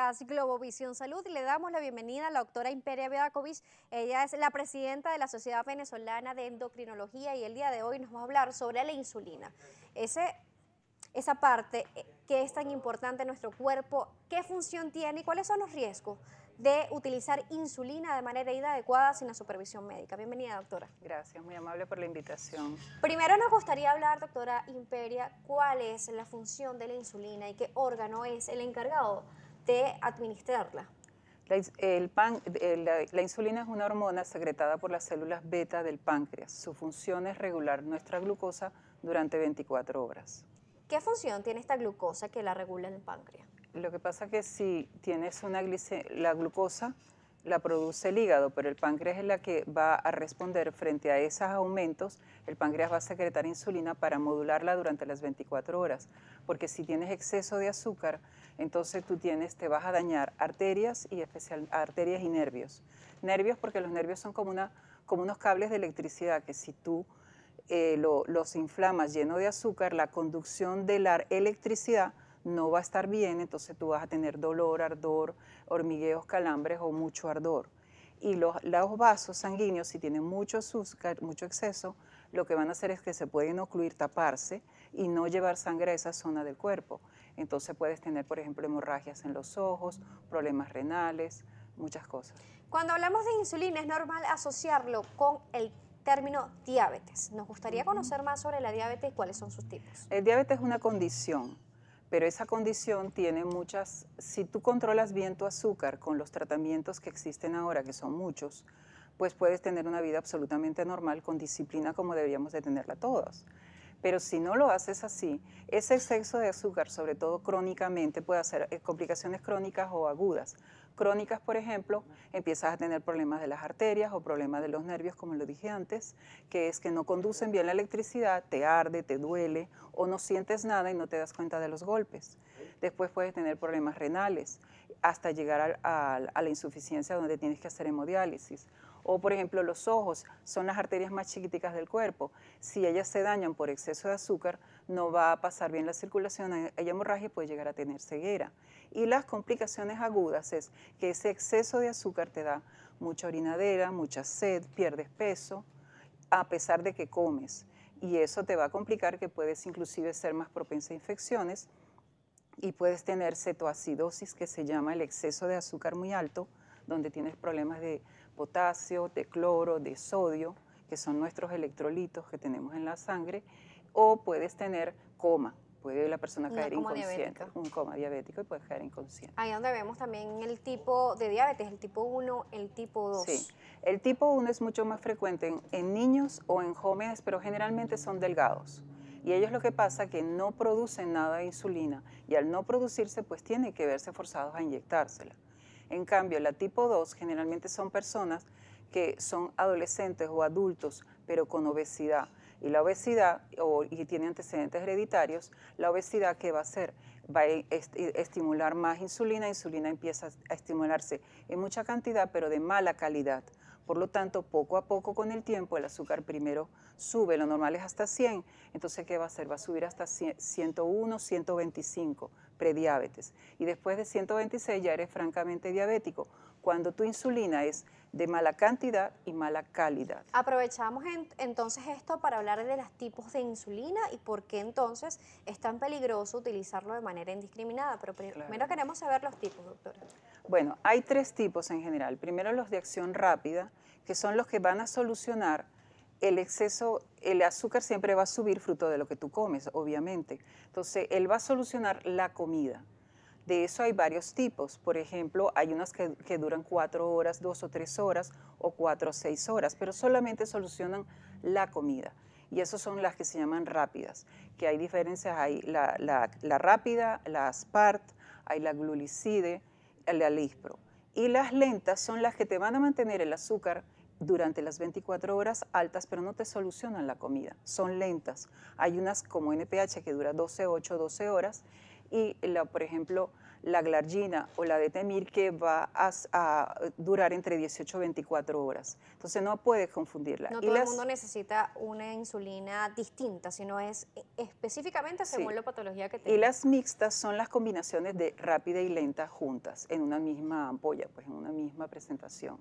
podcast Globovisión Salud y le damos la bienvenida a la doctora Imperia Bedakovich. Ella es la presidenta de la Sociedad Venezolana de Endocrinología y el día de hoy nos va a hablar sobre la insulina. Esa parte que es tan importante en nuestro cuerpo, qué función tiene y cuáles son los riesgos de utilizar insulina de manera inadecuada sin la supervisión médica. Bienvenida, doctora. Gracias, muy amable por la invitación. Primero nos gustaría hablar, doctora Imperia, cuál es la función de la insulina y qué órgano es el encargado de administrarla. La insulina es una hormona secretada por las células beta del páncreas. Su función es regular nuestra glucosa durante 24 horas. ¿Qué función tiene esta glucosa que la regula en el páncreas? Lo que pasa es que si tienes la glucosa la produce el hígado, pero el páncreas es la que va a responder frente a esos aumentos. El páncreas va a secretar insulina para modularla durante las 24 horas, porque si tienes exceso de azúcar, entonces te vas a dañar arterias y arterias y nervios. Nervios porque los nervios son como unos cables de electricidad que si tú los inflamas lleno de azúcar, la conducción de la electricidad no va a estar bien, entonces tú vas a tener dolor, ardor, hormigueos, calambres o mucho ardor. Y los vasos sanguíneos, si tienen mucho azúcar, mucho exceso, lo que van a hacer es que se pueden ocluir, taparse y no llevar sangre a esa zona del cuerpo. Entonces puedes tener, por ejemplo, hemorragias en los ojos, problemas renales, muchas cosas. Cuando hablamos de insulina es normal asociarlo con el término diabetes. Nos gustaría conocer más sobre la diabetes y cuáles son sus tipos. El diabetes es una condición, pero esa condición tiene si tú controlas bien tu azúcar con los tratamientos que existen ahora, que son muchos, pues puedes tener una vida absolutamente normal con disciplina como deberíamos de tenerla todos. Pero si no lo haces así, ese exceso de azúcar, sobre todo crónicamente, puede hacer complicaciones crónicas o agudas. Crónicas, por ejemplo, empiezas a tener problemas de las arterias o problemas de los nervios, como lo dije antes, que es que no conducen bien la electricidad, te arde, te duele o no sientes nada y no te das cuenta de los golpes. Después puedes tener problemas renales hasta llegar a la insuficiencia donde tienes que hacer hemodiálisis. O, por ejemplo, los ojos son las arterias más chiquiticas del cuerpo. Si ellas se dañan por exceso de azúcar, no va a pasar bien la circulación, hay hemorragia y puede llegar a tener ceguera. Y las complicaciones agudas es que ese exceso de azúcar te da mucha orinadera, mucha sed, pierdes peso, a pesar de que comes. Y eso te va a complicar que puedes inclusive ser más propensa a infecciones y puedes tener cetoacidosis, que se llama el exceso de azúcar muy alto, donde tienes problemas de potasio, de cloro, de sodio, que son nuestros electrolitos que tenemos en la sangre, o puedes tener coma, puede la persona caer inconsciente, un coma diabético y puedes caer inconsciente. Ahí donde vemos también el tipo de diabetes, el tipo 1, el tipo 2. Sí, el tipo 1 es mucho más frecuente en niños o en jóvenes, pero generalmente son delgados. Y ellos lo que pasa es que no producen nada de insulina y al no producirse pues tienen que verse forzados a inyectársela. En cambio, la tipo 2 generalmente son personas que son adolescentes o adultos, pero con obesidad. Y la obesidad, y tiene antecedentes hereditarios, la obesidad, ¿qué va a hacer? Va a estimular más insulina, insulina empieza a estimularse en mucha cantidad, pero de mala calidad. Por lo tanto, poco a poco con el tiempo, el azúcar primero sube, lo normal es hasta 100, entonces ¿qué va a hacer? Va a subir hasta 101, 125, prediabetes. Y después de 126 ya eres francamente diabético, cuando tu insulina es de mala cantidad y mala calidad. Aprovechamos entonces esto para hablar de los tipos de insulina y por qué entonces es tan peligroso utilizarlo de manera indiscriminada. Pero primero queremos saber los tipos, doctora. Bueno, hay 3 tipos en general. Primero los de acción rápida, que son los que van a solucionar el exceso, el azúcar siempre va a subir fruto de lo que tú comes, obviamente. Entonces, él va a solucionar la comida. De eso hay varios tipos. Por ejemplo, hay unas que duran 4 horas, 2 o 3 horas, o 4 o 6 horas, pero solamente solucionan la comida. Y esas son las que se llaman rápidas, que hay diferencias, hay la rápida, la Aspart, hay la Glulicide, la Lispro. Y las lentas son las que te van a mantener el azúcar durante las 24 horas altas, pero no te solucionan la comida, son lentas. Hay unas como NPH que dura 12, 8, 12 horas y, por ejemplo, la glargina o la detemir, que va a durar entre 18 y 24 horas. Entonces no puedes confundirla. No Y todo el mundo necesita una insulina distinta, sino es específicamente según sí, la patología que y tenga. las mixtas son las combinaciones de rápida y lenta juntas en una misma ampolla, pues en una misma presentación.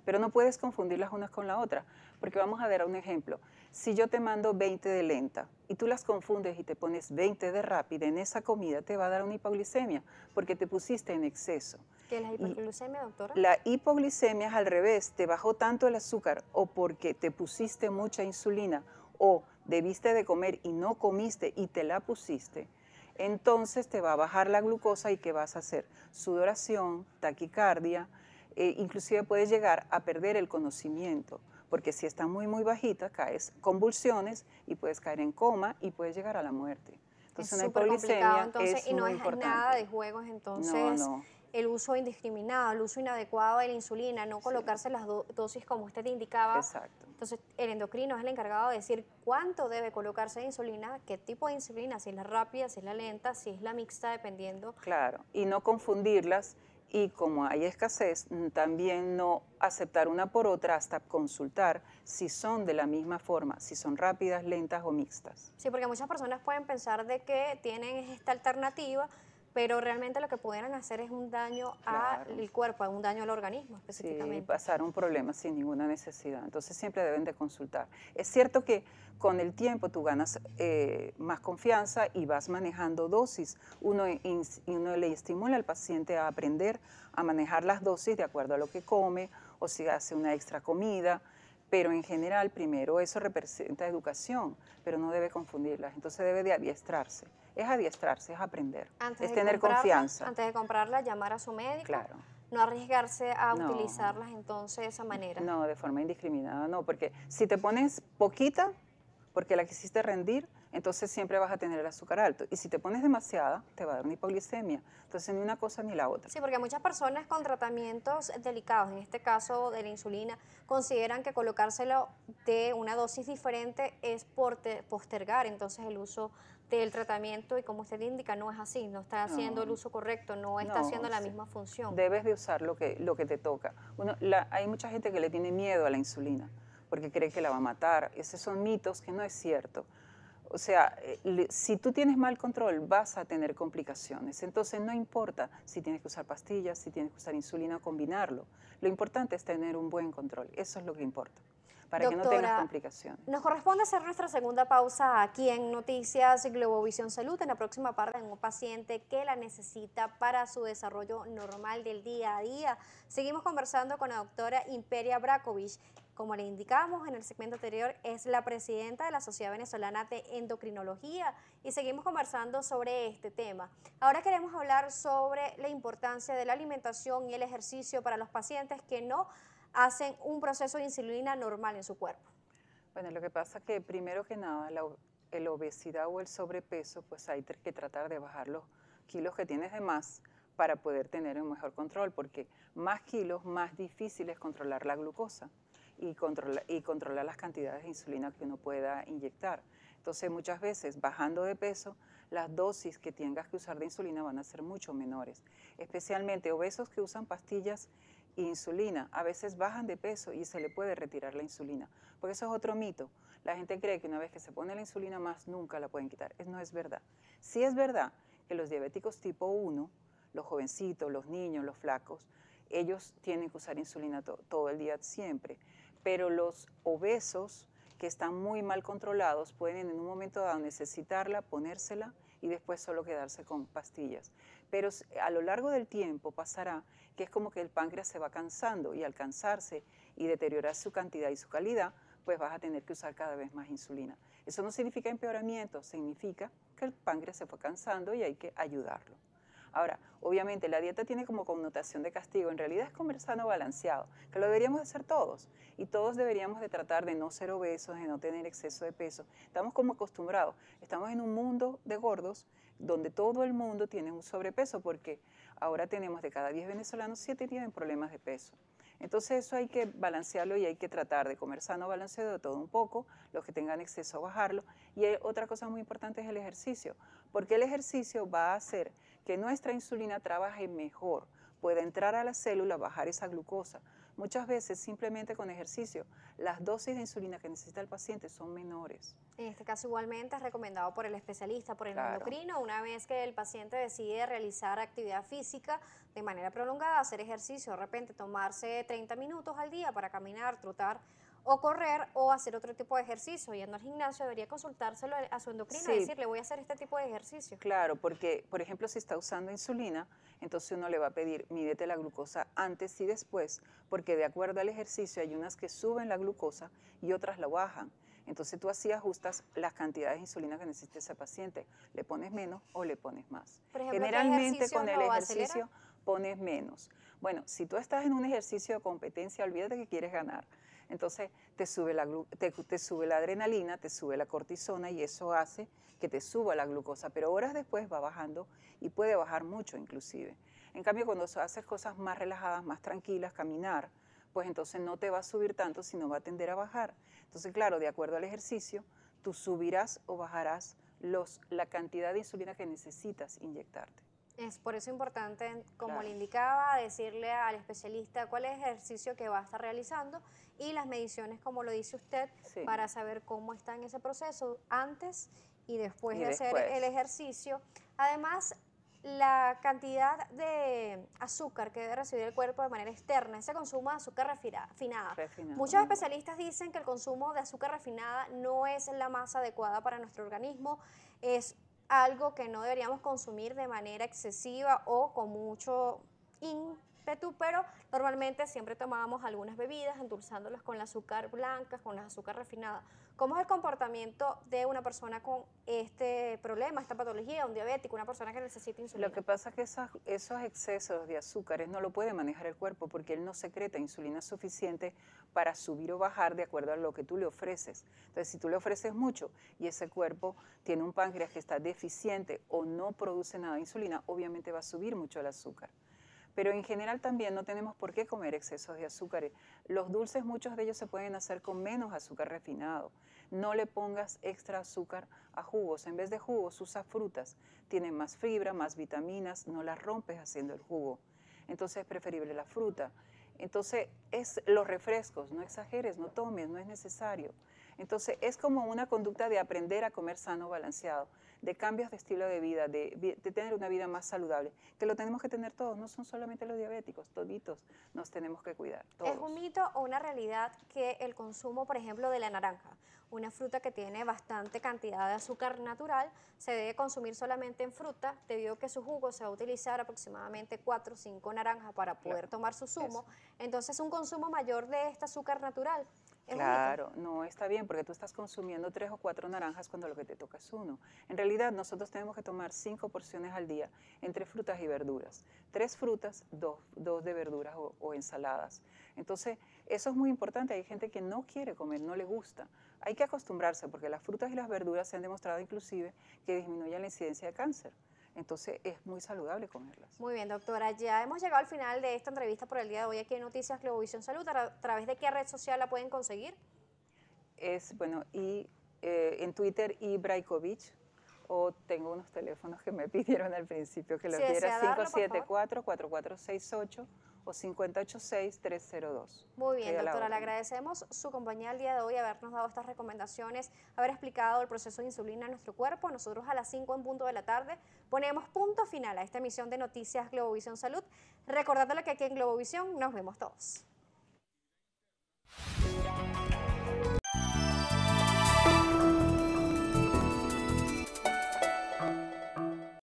Pero no puedes confundirlas unas con la otra, porque vamos a dar un ejemplo. Si yo te mando 20 de lenta y tú las confundes y te pones 20 de rápida en esa comida, te va a dar una hipoglicemia, porque te pusiste en exceso. ¿Qué es la Y hiperglucemia, doctora? la hipoglicemia es al revés, te bajó tanto el azúcar o porque te pusiste mucha insulina o debiste de comer y no comiste y te la pusiste, entonces te va a bajar la glucosa y ¿qué vas a hacer? Sudoración, taquicardia, inclusive puedes llegar a perder el conocimiento, porque si está muy, muy bajita, caes convulsiones y puedes caer en coma y puedes llegar a la muerte. Es Entonces una súper complicado, hipoglicemia entonces, es y no muy es nada importante. de juegos, No, entonces, no, el uso indiscriminado, el uso inadecuado de la insulina, no sí, colocarse las dosis como usted indicaba. exacto. Entonces, el endocrino es el encargado de decir cuánto debe colocarse de insulina, qué tipo de insulina, si es la rápida, si es la lenta, si es la mixta, dependiendo. Claro, y no confundirlas y como hay escasez, también no aceptar una por otra hasta consultar si son de la misma forma, si son rápidas, lentas o mixtas. Sí, porque muchas personas pueden pensar de que tienen esta alternativa, pero realmente lo que pudieran hacer es un daño Claro, al cuerpo, un daño al organismo sí, específicamente. pasar un problema sin ninguna necesidad. Entonces siempre deben de consultar. Es cierto que con el tiempo tú ganas más confianza y vas manejando dosis. Uno le estimula al paciente a aprender a manejar las dosis de acuerdo a lo que come o si hace una extra comida. Pero en general, primero, eso representa educación, pero no debe confundirlas. Entonces debe de adiestrarse, es aprender, es tener confianza. Antes de comprarla, llamar a su médico, Claro. no arriesgarse a No, utilizarlas entonces de esa manera. no, de forma indiscriminada, no, porque si te pones poquita, porque la quisiste rendir, entonces siempre vas a tener el azúcar alto. Y si te pones demasiada, te va a dar una hipoglicemia. Entonces ni una cosa ni la otra. Sí, porque muchas personas con tratamientos delicados, en este caso de la insulina, consideran que colocárselo de una dosis diferente es postergar entonces el uso del tratamiento y como usted indica, no es así, no está haciendo el No, uso correcto, no está haciendo no, la sí. misma función. Debes de usar lo que te toca. Hay mucha gente que le tiene miedo a la insulina porque cree que la va a matar. Esos son mitos que no es cierto. O sea, si tú tienes mal control, vas a tener complicaciones. Entonces, no importa si tienes que usar pastillas, si tienes que usar insulina o combinarlo. Lo importante es tener un buen control. Eso es lo que importa, para que no tengas Doctora, complicaciones. nos corresponde hacer nuestra segunda pausa aquí en Noticias Globovisión Salud. En la próxima parte, en un paciente que la necesita para su desarrollo normal del día a día. Seguimos conversando con la doctora Imperia Bracovich. Como le indicamos en el segmento anterior, es la presidenta de la Sociedad Venezolana de Endocrinología y seguimos conversando sobre este tema. Ahora queremos hablar sobre la importancia de la alimentación y el ejercicio para los pacientes que no hacen un proceso de insulina normal en su cuerpo. Bueno, lo que pasa es que primero que nada, la obesidad o el sobrepeso, pues hay que tratar de bajar los kilos que tienes de más para poder tener un mejor control, porque más kilos, más difícil es controlar la glucosa y controlar las cantidades de insulina que uno pueda inyectar. Entonces, muchas veces, bajando de peso, las dosis que tengas que usar de insulina van a ser mucho menores, especialmente obesos que usan pastillas e insulina. A veces bajan de peso y se le puede retirar la insulina, porque eso es otro mito. La gente cree que una vez que se pone la insulina más, nunca la pueden quitar. No es verdad. Sí es verdad que los diabéticos tipo 1, los jovencitos, los niños, los flacos, ellos tienen que usar insulina todo el día siempre, pero los obesos que están muy mal controlados pueden en un momento dado necesitarla, ponérsela y después solo quedarse con pastillas. Pero a lo largo del tiempo pasará que es como que el páncreas se va cansando y al cansarse y deteriorar su cantidad y su calidad, pues vas a tener que usar cada vez más insulina. Eso no significa empeoramiento, significa que el páncreas se fue cansando y hay que ayudarlo. Ahora, obviamente la dieta tiene como connotación de castigo, en realidad es comer sano balanceado, que lo deberíamos hacer todos y todos deberíamos de tratar de no ser obesos, de no tener exceso de peso. Estamos como acostumbrados, estamos en un mundo de gordos donde todo el mundo tiene un sobrepeso porque ahora tenemos de cada 10 venezolanos 7 tienen problemas de peso. Entonces eso hay que balancearlo y hay que tratar de comer sano, balanceado, de todo un poco, los que tengan exceso bajarlo. Y otra cosa muy importante es el ejercicio, porque el ejercicio va a hacer que nuestra insulina trabaje mejor, pueda entrar a la célula, bajar esa glucosa. Muchas veces simplemente con ejercicio, las dosis de insulina que necesita el paciente son menores. En este caso igualmente es recomendado por el especialista, por el Claro. endocrino, una vez que el paciente decide realizar actividad física de manera prolongada, hacer ejercicio, de repente tomarse 30 minutos al día para caminar, trotar o correr o hacer otro tipo de ejercicio. Yendo al gimnasio debería consultárselo a su endocrino y Sí. decirle voy a hacer este tipo de ejercicio. Claro, porque, por ejemplo, si está usando insulina, entonces uno le va a pedir, mídete la glucosa antes y después, porque de acuerdo al ejercicio hay unas que suben la glucosa y otras la bajan. Entonces tú así ajustas las cantidades de insulina que necesita ese paciente. Le pones menos o le pones más. Por ejemplo, ¿qué Generalmente ejercicio con el lo acelera? ejercicio pones menos. Bueno, si tú estás en un ejercicio de competencia, olvídate que quieres ganar. Entonces te sube te sube la adrenalina, te sube la cortisona y eso hace que te suba la glucosa, pero horas después va bajando y puede bajar mucho inclusive. En cambio, cuando haces cosas más relajadas, más tranquilas, caminar, pues entonces no te va a subir tanto, sino va a tender a bajar. Entonces, claro, de acuerdo al ejercicio, tú subirás o bajarás la cantidad de insulina que necesitas inyectarte. Es por eso importante, como Claro. le indicaba, decirle al especialista cuál es el ejercicio que va a estar realizando y las mediciones, como lo dice usted, Sí. para saber cómo está en ese proceso antes y después Y de hacer después. el ejercicio. Además, la cantidad de azúcar que debe recibir el cuerpo de manera externa, ese consumo de azúcar refinada. Refinado, Muchos muy bueno. especialistas dicen que el consumo de azúcar refinada no es la más adecuada para nuestro organismo, es algo que no deberíamos consumir de manera excesiva o con mucho ímpetu, pero normalmente siempre tomábamos algunas bebidas endulzándolas con el azúcar blanca, con la azúcar refinada. ¿Cómo es el comportamiento de una persona con este problema, esta patología, un diabético, una persona que necesita insulina? Lo que pasa es que esos excesos de azúcares no lo puede manejar el cuerpo porque él no secreta insulina suficiente para subir o bajar de acuerdo a lo que tú le ofreces. Entonces, si tú le ofreces mucho y ese cuerpo tiene un páncreas que está deficiente o no produce nada de insulina, obviamente va a subir mucho el azúcar. Pero en general también no tenemos por qué comer excesos de azúcares. Los dulces, muchos de ellos se pueden hacer con menos azúcar refinado. No le pongas extra azúcar a jugos. En vez de jugos, usa frutas. Tienen más fibra, más vitaminas, no las rompes haciendo el jugo. Entonces es preferible la fruta. Entonces es los refrescos, no exageres, no tomes, no es necesario. Entonces es como una conducta de aprender a comer sano, balanceado, de cambios de estilo de vida, de tener una vida más saludable, que lo tenemos que tener todos, no son solamente los diabéticos, toditos nos tenemos que cuidar, todos. ¿Es un mito o una realidad que el consumo, por ejemplo, de la naranja, una fruta que tiene bastante cantidad de azúcar natural, se debe consumir solamente en fruta, debido a que su jugo se va a utilizar aproximadamente 4 o 5 naranjas para poder Claro, tomar su zumo? eso. Entonces, un consumo mayor de este azúcar natural es un mito. Claro, no está bien porque tú estás consumiendo 3 o 4 naranjas cuando lo que te toca es uno. En realidad nosotros tenemos que tomar 5 porciones al día entre frutas y verduras. 3 frutas, 2 de verduras o ensaladas. Entonces eso es muy importante. Hay gente que no quiere comer, no le gusta. Hay que acostumbrarse porque las frutas y las verduras se han demostrado inclusive que disminuyen la incidencia de cáncer. Entonces es muy saludable comerlas. Muy bien, doctora. Ya hemos llegado al final de esta entrevista por el día de hoy aquí en Noticias Globovisión Salud. ¿A través de qué red social la pueden conseguir? En Twitter y Braikovich, o tengo unos teléfonos que me pidieron al principio que los Si diera, desea darlo, por favor. 574-4468 o 586-302. Muy bien, Estoy a la doctora, le orden. agradecemos su compañía el día de hoy, habernos dado estas recomendaciones, haber explicado el proceso de insulina en nuestro cuerpo. Nosotros a las 5 en punto de la tarde ponemos punto final a esta emisión de Noticias Globovisión Salud, recordándole que aquí en Globovisión nos vemos todos.